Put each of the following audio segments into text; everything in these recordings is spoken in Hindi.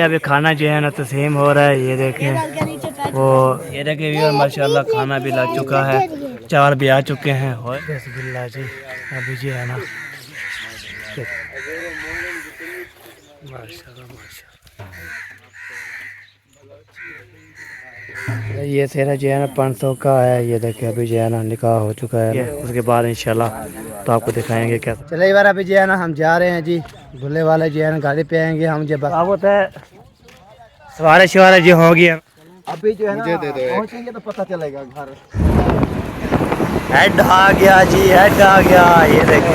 अभी खाना जो है ना तस्लीम हो रहा है। ये देखें वो ये देखें व्यूअर माशाल्लाह खाना भी लग चुका है, चावल भी आ चुके हैं। बिस्मिल्लाह जी अभी जो है ना माशाल्लाह माशाल्लाह ये सेहरा जो है ना 500 का है। ये देखें अभी जो है ना निकाह हो चुका है, उसके बाद इंशाल्लाह तो आपको दिखाएंगे क्या। चले बार अभी जो है ना हम जा रहे हैं जी, दूल्हे वाले जो है ना गाड़ी पे आएंगे। हम जब अब होता है सवारे शवारे जो हो गया अभी जो है ना पहुंचेंगे तो पता चलेगा घर। हेड आ गया जी, हेड आ गया। ये देखो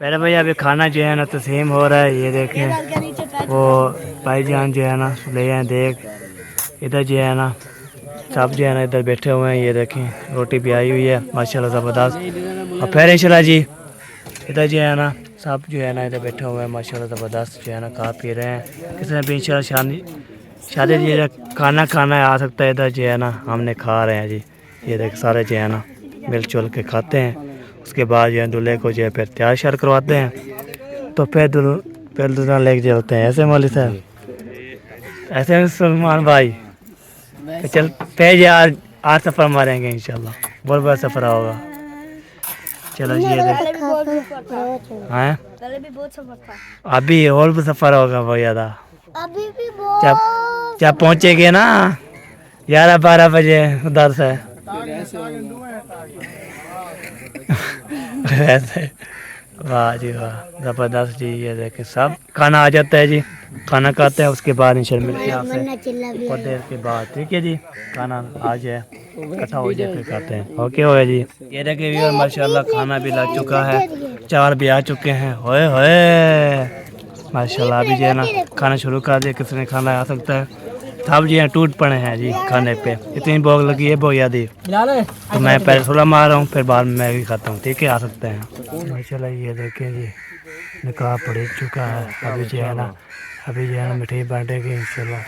पहले भाई अभी खाना जो है ना तस्लीम हो रहा है। ये देखें वो भाईजान जो है ना ले आए देख, इधर जो है ना सब जो है ना इधर बैठे हुए हैं। ये देखें रोटी भी आई हुई है माशाल्लाह ज़बरदस्त। और फिर इंशाल्लाह जी इधर जो है ना सब जो है ना इधर बैठे हुए हैं माशाल्लाह ज़बरदस्त जो है ना खा पी रहे हैं। किसी ने भी इंशाल्लाह शादी जी खाना खाना आ सकता है। इधर जो है ना हमने खा रहे हैं जी। ये देख सारे जो है ना मिलजुल के खाते हैं। उसके बाद जो है दूल्हे को जो है फिर तैयार श्यार करवाते हैं, तो फिर दूल्हा लेके चलते हैं। ऐसे मौलवी साहब, ऐसे सलमान भाई तो चल तेज यार आज सफ़र मारेंगे इंशाल्लाह, बहुत बड़ा सफ़र होगा। चलो जी ये हाँ अभी और भी सफ़र होगा बहुत ज़्यादा। अभी भी जब पहुँचेंगे ना 11-12 बजे उधर से ऐसे वाह जी वाह ज़बरदस्त जी। ये देखें सब खाना आ जाता है जी, खाना खाते हैं उसके बाद इंशाल्लाह मिलते हैं आपसे कुछ देर के बाद। ठीक है जी, खाना आ जाए इकट्ठा हो जाए फिर खाते हैं। ओके हो जी। ये देखें व्यूअर माशाल्लाह खाना भी लग चुका है, चावल भी आ चुके हैं। होए होए माशाल्लाह अभी जो है ना खाना शुरू कर दिया। किसी ने खाना आ सकता है, सब जो है टूट पड़े हैं जी खाने पे। इतनी भूख लगी है बहुत ज़्यादा, तो मैं पहले थोड़ा मार रहा हूँ फिर बाद में मैं भी खाता हूँ। ठीक है आ सकते हैं माशाल्लाह। ये देखें जी निकाह पड़ चुका है। अभी जो है ना मिठाई बांटेंगे इंशाल्लाह,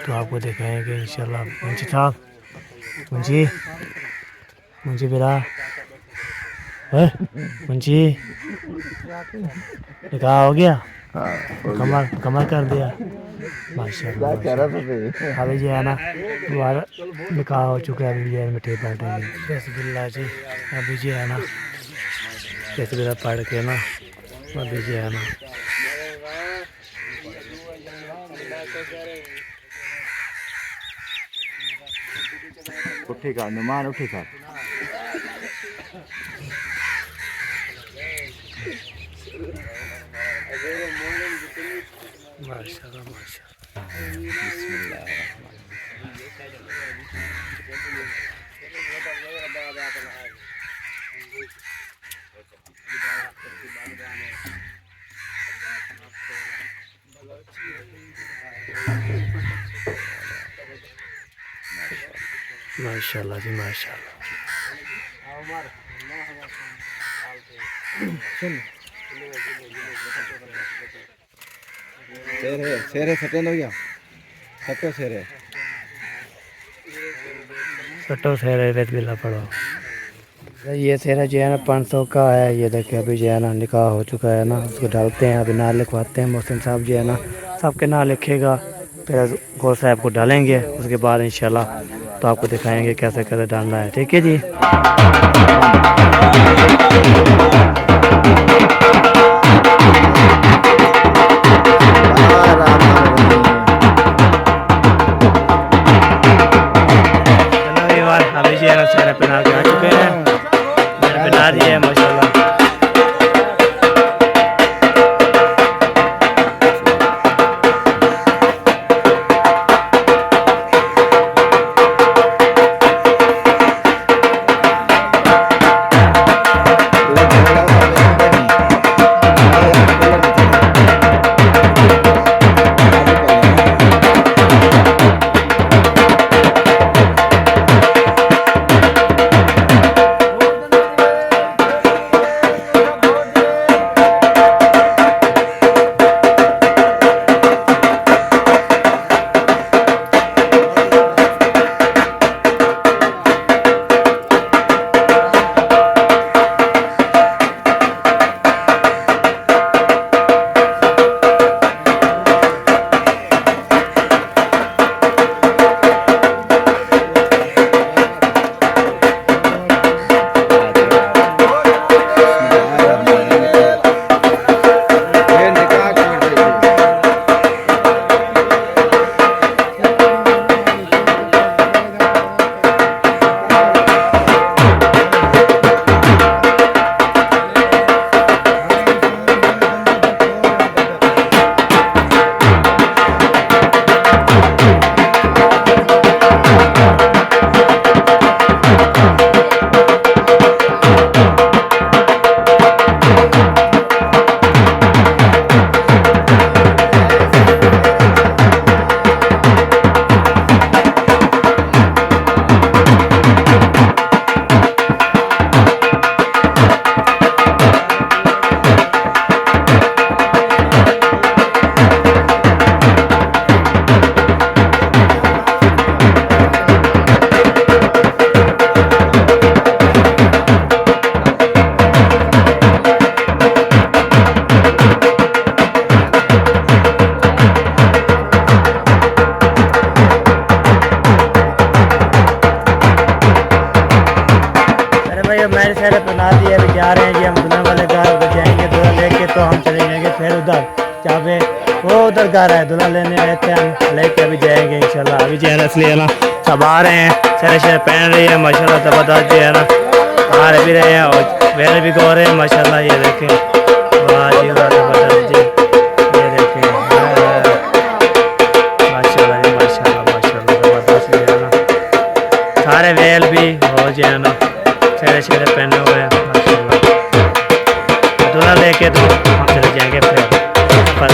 तो आपको दिखाएंगे इंशाल्लाह। मुंशी साहब मुंशी बिरा मुंशी निकाह हो गया, कमर कर दिया माशाल्लाह। अभी जो है ना हमारा निकाह हो चुका है। अभी जो है मिठाई बांटेंगे। बिस्मिल्लाह जी अभी जो है ना बिस्मिल्लाह पढ़ के ना अभी जो है ना उठेगा मेहमान उठेगा। माशाल्लाह माशाल्लाह माशाल्लाह जी माशाल्लाह। शेर है सटेन हो गया सटो शेर है सटो शेर है बिस्मिल्लाह पढ़ो। ये सेहरा जो है ना 500 का है। ये देखिए अभी जो है ना निकाह हो चुका है ना, उसको डालते हैं अभी नाम लिखवाते हैं। मोहसिन साहब जो है ना सबके नाम लिखेगा, फिर गौर साहब को डालेंगे। उसके बाद इंशाल्लाह तो आपको दिखाएंगे कैसे कैसे डालना है। ठीक है जी। अभी जो है ना सेहरा पहना के आ चुके हैं, मैंने पहना दिया है माशाल्लाह। वो उधर घर है, दूल्हा लेने आए थे हम, लेके अभी जाएंगे इंशाल्लाह। अभी जो है ना इसलिए ना सब आ रहे हैं, सारे शहर पहन रही है माशाल्लाह, ज़बरदस्त जो है ना आ भी रहे हैं और वेल भी गो रहे हैं माशाल्लाह। ये देखें, वाह जी वाह, ज़बरदस्त जी, ये देखें माशाल्लाह जी, माशाल्लाह माशाल्लाह, ज़बरदस्त जो है ना सारे वेल भी और जो है ना सारे शहर पहने हुए हैं माशाल्लाह। दूल्हा लेके तो हम चले जाएंगे फिर पर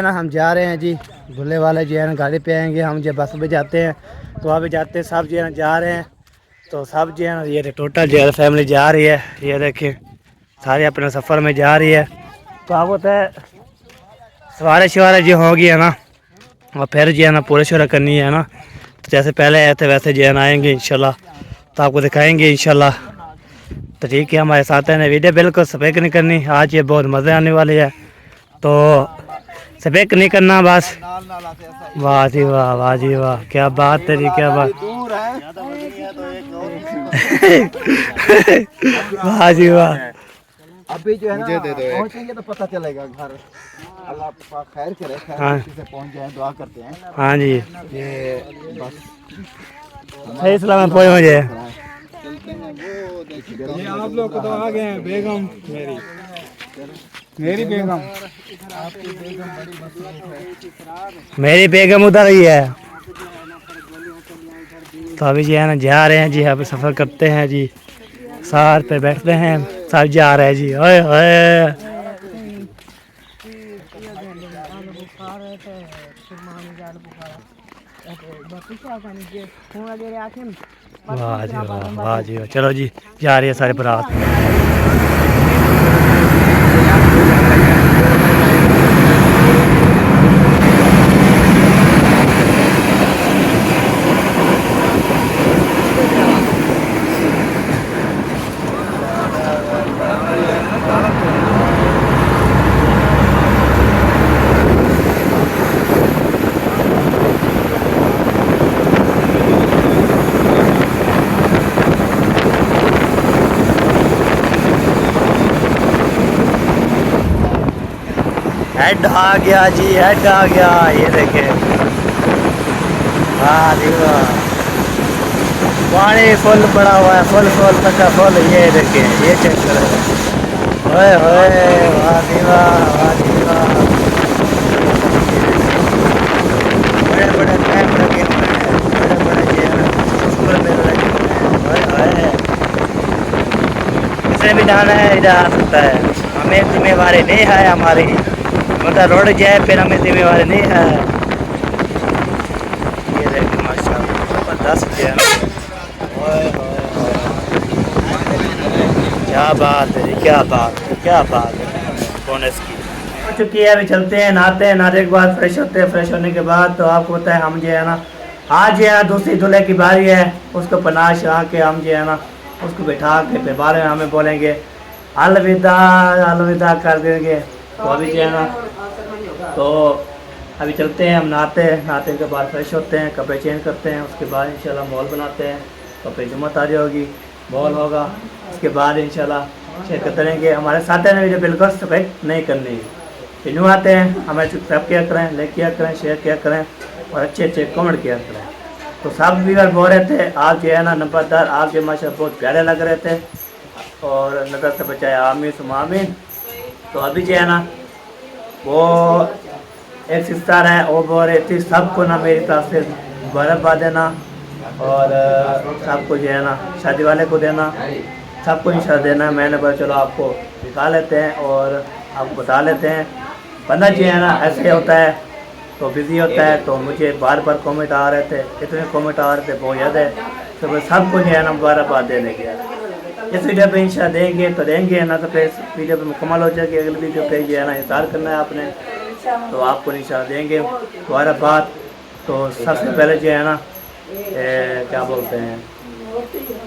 हम जा रहे हैं जी, दूल्हे वाले जो है ना गाड़ी पे आएंगे, हम जब बस में जाते हैं तो वहाँ पे जाते हैं, सब जो है ना जा रहे हैं, तो सब जो है ना ये टोटल जो है फैमिली जा रही है। ये देखिए सारे अपने सफ़र में जा रही है। तो आप होता है सवारी शवारी जो होगी है ना, और फिर जो है ना पूरे शोरा करनी है ना, तो जैसे पहले आए थे वैसे जो है ना आएंगे इंशाल्लाह, तो आपको दिखाएंगे इंशाल्लाह। तो ठीक है, हमारे साथ है ना, वीडियो बिल्कुल स्पेक नहीं करनी, आज ये बहुत मज़े आने वाले है, तो स्पेक नहीं करना बस। वाह जी वाह, वाह जी वाह, क्या बात तेरी, क्या बात वाह जी वाह। अभी जो है ना पहुंचेंगे तो पता चलेगा घर, अल्लाह पाक खैर करे, खैर से पहुंच जाए, दुआ करते हैं। हाँ जी, ये बस सही सलामत पहुंच मुझे। ये आप लोग तो आ गए हैं, बेगम मेरी बेगम, आपकी बेगम बड़ी मसरूफ है। मेरी बेगम उधर ही है। तो अभी जो है ना जा रहे हैं जी, अभी सफ़र करते हैं जी, सार पे बैठते हैं, सब जा रहे हैं जी। ओए ओए वाह जी वाह, वाह जी वाह। चलो जी, जा रही है सारे बारात। हेड आ गया जी, हेड आ गया, ये देखे। वाह जी वाह, पानी फुल पड़ा हुआ है, फुल फुल पक्का फुल। ये देखिए, ये चेक करो। ओए होए, वाह जी वाह, वाह जी वाह। बड़े बड़े पैप लगे हुए हैं, बड़े बड़े जो है सुपर मिल लगे हुए हैं। ओए होए, किसे भी जाना है इधर आ सकता है, हमें जिम्मेवारी नहीं है हमारी, मतलब रोड जाए फिर हमें जिम्मेवारी नहीं है। ये देखिए माशाल्लाह जबरदस्त जो है ना। ओए होए होए, क्या बात है, क्या बात है, क्या बात है बोनस की। हो चुकी है, अभी चलते हैं, नहाते हैं, नहाने के बाद फ्रेश होते हैं। फ्रेश होने के बाद तो आपको पता है हम जो है ना, आज जो है दूसरी दूल्हे की बारी है, उसको पनाह शहा के हम जो है ना उसको बैठा के फिर बारे में हमें बोलेंगे अलविदा, अलविदा कर देंगे। तो अभी जो है ना, तो अभी चलते हैं, हम नहाते हैं, नहाते के बाद फ्रेश होते हैं, कपड़े चेंज करते हैं, उसके बाद इंशाल्लाह मॉल बनाते हैं। तो फिर जुम्मत ताज़ी होगी, मॉल होगा, उसके बाद इंशाल्लाह शेयर करते रहेंगे। हमारे साथ हैं वीडियो बिल्कुल सब्सक्राइब नहीं करनी है, फिर न्यू आते हैं, हमें सब्सक्राइब किया करें, लाइक किया करें, शेयर किया करें और अच्छे अच्छे कमेंट किया करें। तो सब व्यूअर बोल रहे थे आप जो है ना नंबरदार, आप जो माशाल्लाह बहुत प्यारे लग रहे थे और नज़र से बचाए, आमीन सुम आमीन। तो अभी जो है ना वो एक सिस्टर है, वो बोल रही थी सबको ना मेरी तरफ से मुबारकबाद देना और सबको जो है ना शादी वाले को देना, सबको इंशाल्लाह देना। मैंने बोला चलो आपको दिखा लेते हैं और आपको बता लेते हैं। बंदा जो है ना ऐसे होता है तो बिज़ी होता है, तो मुझे बार बार कमेंट आ रहे थे, इतने कमेंट आ रहे थे बहुत ज़्यादा, तो मैं सबको जो है ना मुबारकबाद देने गया। इस वीडियो पे इंशाल्लाह देंगे तो देंगे, ना तो फिर वीडियो पे मुकम्मल हो जाएगी, अगली वीडियो पे जो है ना इंतज़ार करना है आपने, तो आपको इंशाल्लाह देंगे मुबारकबाद। तो सबसे पहले जो है ना क्या बोलते हैं,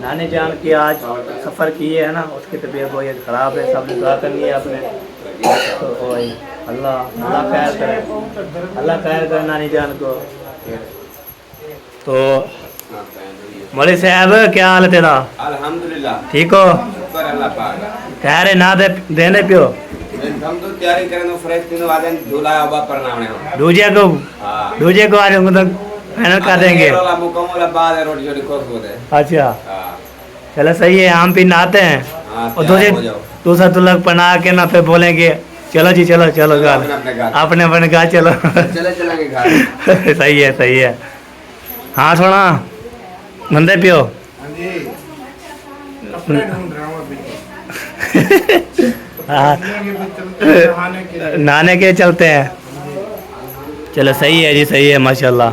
नानी जान की आज सफ़र की है ना, उसकी तबीयत बहुत ख़राब है, सब ने दुआ करनी है आपने। तो अल्लाह अल्लाह खैर करे, अल्लाह खैर करे नानी जान को। तो मौलवी साहब क्या हाल है तेरा? अल्हम्दुलिल्लाह, ठीक हो? शुक्र अल्लाह पाक। कह रहे ना दे देने पियो हम तो तैयारी करें तो फ्रेश तीनों आ जाए, दूल्हा आबा परनावने हो। दूजे को आज हम तो फाइनल कर देंगे। रोला मुकम्मल बाद है, रोटी छोटी खोस होते हैं। अच्छा हाँ चलो सही है, हम भी नहाते हैं हाँ, और तैयार हो जाओ। दूसरा तुल्ला बना के ना फिर बोलेंगे चलो जी चलो चलो घर, अपने घर। अपने अपने घर चलो। चले चलेंगे घर। सही है सही है। हाँ सोना नंदे पियो। हाँ नहाने के चलते हैं। चलो सही है जी, सही है माशाल्लाह।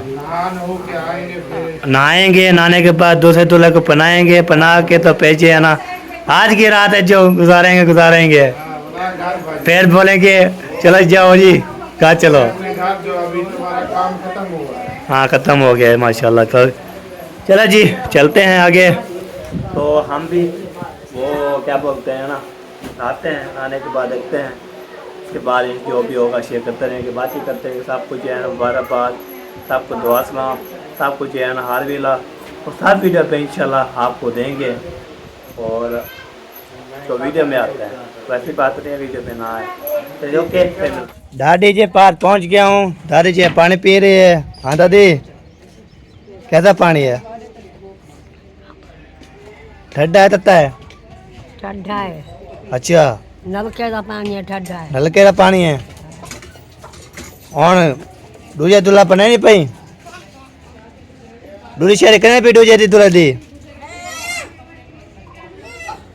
नहाएंगे, नहाने के बाद दूसरे दूल्हे को पहनाएंगे, पहना के तो पेचे है ना आज की रात है जो गुजारेंगे फिर बोलेंगे चलो जाओ जी कहा चलो। हाँ ख़त्म हो गया है माशाल्लाह। तो चलो जी चलते हैं आगे। तो हम भी वो क्या बोलते हैं ना आते हैं, आने के बाद देखते हैं, उसके बाद जो भी होगा शेयर करते रहेंगे, बातें करते हैं। सब कुछ जो है ना मुबारकबाद, सबको दुआ सलाम, सब कुछ जो है ना हार विला और सब वीडियो पे इंशाल्लाह आपको देंगे। और तो वीडियो में आते हैं, वैसी बात नहीं है वीडियो पे ना आए तो ओके। दादी जी पास पहुंच गया हूँ, दादी जी पानी पी रही है। हाँ दादी कैसा पानी है? ठंडा है तत्ता है? ठंडा है, अच्छा नलके का पानी है, ठंडा है। नलके का पानी है। और दूजे दूल्हा पने नहीं पई, दूरी शहर करने पे दूजे दी दूल्हा दी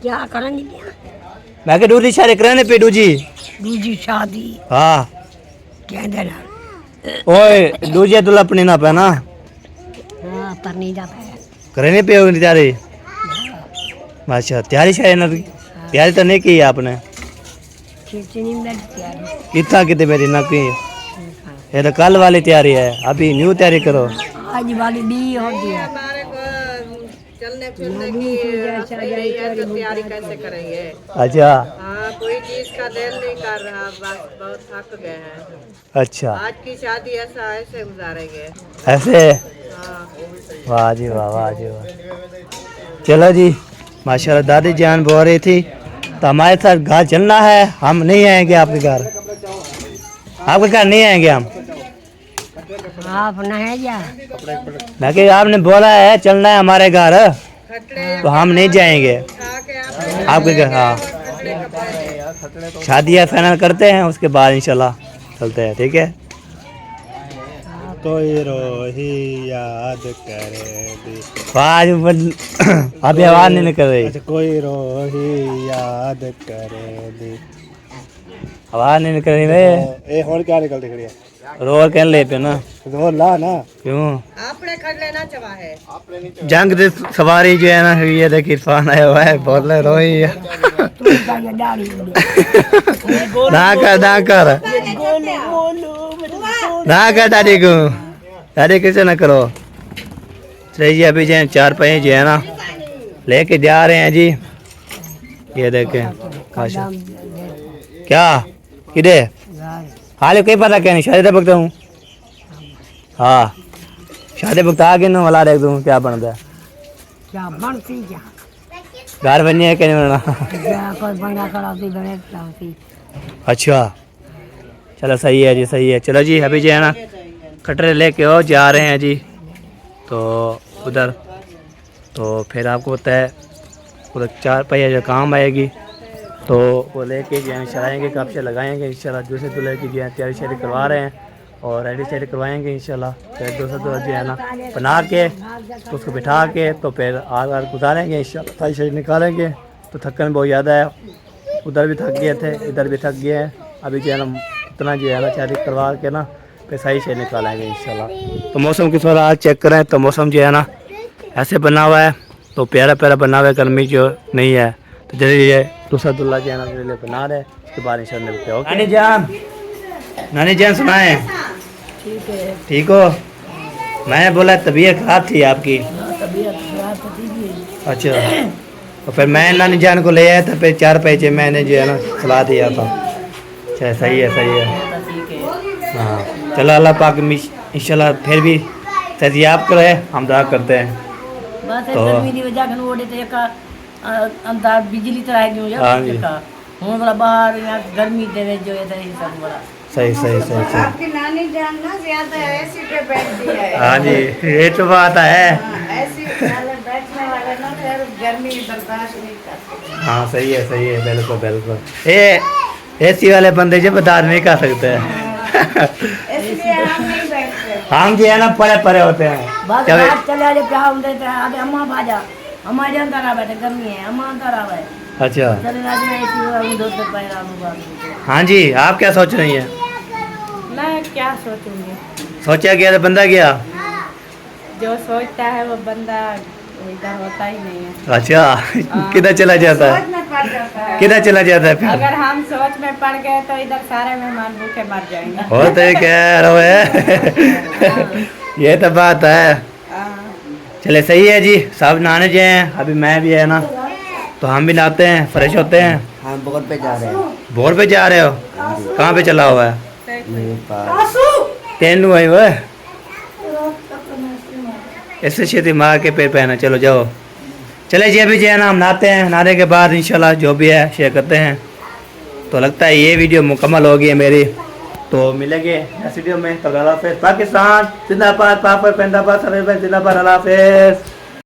क्या करेंगे? मैं के दूरी शहर करने पे दूजी दूजी शादी हाँ क्या देना? ओए दूजे दूल्हा पने ना पे ना हाँ पर नहीं जा पाया। करने पे होगी तैयारी। अच्छा तैयारी शायद ना तैयारी तो नहीं की है आपने? खिचड़ी में तैयारी कितना कितने मेरी ना की, ये तो कल वाली तैयारी है, अभी न्यू तैयारी करो। आज वाली भी होती है। चलने फिरने की तैयारी है तो तैयारी कैसे करेंगे? अच्छा हाँ कोई चीज का दिल नहीं कर रहा, बस बहुत थक गए हैं। अच्छा आज की शादी ऐसा ऐसे गुजारेंगे। ऐसे हाँ वाह जी वाह, वाह जी वाह। चलो जी माशाल्लाह दादी जान बोल रही थी तो हमारे साथ घर चलना है, हम नहीं आएंगे आपके घर, आपके घर नहीं आएंगे हम। आप नहीं जा मैं कि आपने बोला है चलना है हमारे घर, तो हम नहीं जाएंगे आपके घर। हाँ, शादियाँ फाइनल करते हैं, उसके बाद इंशाल्लाह चलते हैं, ठीक है। कोई रोही याद करे आवाज अभी आवाज नहीं निकल रही, अच्छा कोई रोही याद करे दी आवाज नहीं निकल रही वे। ए और क्या निकलती खड़ी है रोल कहने ले पे ना, तो ला ना क्यों आपने खड़ लेना चाहा है। जंग की सवारी जो है ना, ये देखिए इरफान आया हुआ है, बोल रहे रोही है। ना कर दादी को, दादी कैसे ना करो। चलिए जी, अभी जो है 4 पहिए जो है ना लेके जा रहे हैं जी। ये देखें काशा क्या किधे हाल कोई पता क्या नहीं, शादी तक हूँ। हाँ, शादी वक्त आगे ना वाला देख दूँ क्या बनता है, क्या बनती क्या घर बननी है क्या नहीं बनना। क्या कोई बंगा कराती बने कराती। अच्छा चलो सही है जी, सही है। चलो जी, अभी जो है ना कटरे लेके और जा रहे हैं जी, तो उधर तो फिर आपको पता है उधर 4 पहिया जो काम आएगी, तो वो लेके जो है चलाएँगे, कब से लगाएंगे इंशाल्लाह। दूसरे दूल्हे की जो है तैयारी शैयारी करवा रहे हैं और रेडी शेडी करवाएंगे इंशाल्लाह। फिर दूसरा दूल्हा जो है ना बना के तो उसको बिठा के तो फिर आग गुजारेंगे इंशाल्लाह, सारी शैरी निकालेंगे। तो थकन बहुत ज़्यादा है, उधर भी थक गए थे, इधर भी थक गए हैं। अभी जो है ना इतना जो है ना शादी करवा के ना फिर सही से निकालेंगे इंशाल्लाह। तो मौसम की थोड़ा आज चेक करें तो मौसम जो है ना ऐसे बना हुआ है, तो प्यारा प्यारा बना हुआ है, गर्मी जो नहीं है। तो जल्दी ये दूसरा दूल्हा जो है ना मेरे लिए बना रहे, उसके बाद इंशाल्लाह मिलते हैं। नानी जान सुनाए ठीक हो। मैंने बोला तबीयत खराब थी आपकी। अच्छा, तो फिर मैं नानी जान को ले आया था, फिर 4 पैसे मैंने जो है ना खिला दिया था। अच्छा सही है, सही है। हाँ चलो, अल्लाह पाक इंशाल्लाह फिर भी सजियाब करे, हम दुआ करते हैं। तो अंदर बिजली तरह जो हाँ जी, हूँ वाला बाहर गर्मी देवे जो है सब बड़ा सही सही सही सही। आपकी नानी जान ना ज्यादा ऐसी पे बैठती है। हाँ जी, ये तो बात है। ऐसी वाले बैठने वाले ना फिर गर्मी बर्दाश्त नहीं करते। हाँ सही है, सही है, बिल्कुल बिल्कुल। ये एसी वाले बंदे जो बर्दाश्त नहीं कर सकते हैं। इसलिए हम नहीं बैठते। हम जो है ना परे परे होते हैं। बस चलो रात चले आजे प्यार देते हैं। अबे अम्मा भाजा अम्मा जान तारा बैठे गर्मी है, अम्मा तारा है। अच्छा चले रात में ऐसी दो तो पैरा लूंगा। हाँ जी, आप क्या सोच रही हैं? मैं क्या सोचूंगी, सोचा गया तो बंदा गया। जो सोचता है वो बंदा इधर होता ही नहीं है। अच्छा किधर चला जाता सोच है, में पड़ जाता है। किधर चला जाता है फिर? अगर हम सोच में पड़ गए तो इधर सारे मेहमान भूखे मर जाएंगे। होते कह रहे है। ये तो बात है। हाँ। चले सही है जी, सब नहाने जाए हैं। अभी मैं भी है ना, तो हम भी नहाते हैं, फ्रेश होते हैं। हम बोर पे जा रहे हैं। बोर पे जा रहे हो? कहाँ पे चला हुआ है? तेनू आई हुआ है, ऐसे छेती मार के पैर पहना। चलो जाओ, चले जी अभी जो है ना हम नहाते हैं, नहाने के बाद इंशाल्लाह जो भी है शेयर करते हैं। तो लगता है ये वीडियो मुकम्मल हो गई है मेरी, तो मिलेंगे नेक्स्ट वीडियो में। तो अल्लाह हाफिज़। पाकिस्तान जिंदाबाद, पापा जिंदाबाद, जिंदाबाद, अल्लाह हाफिज़।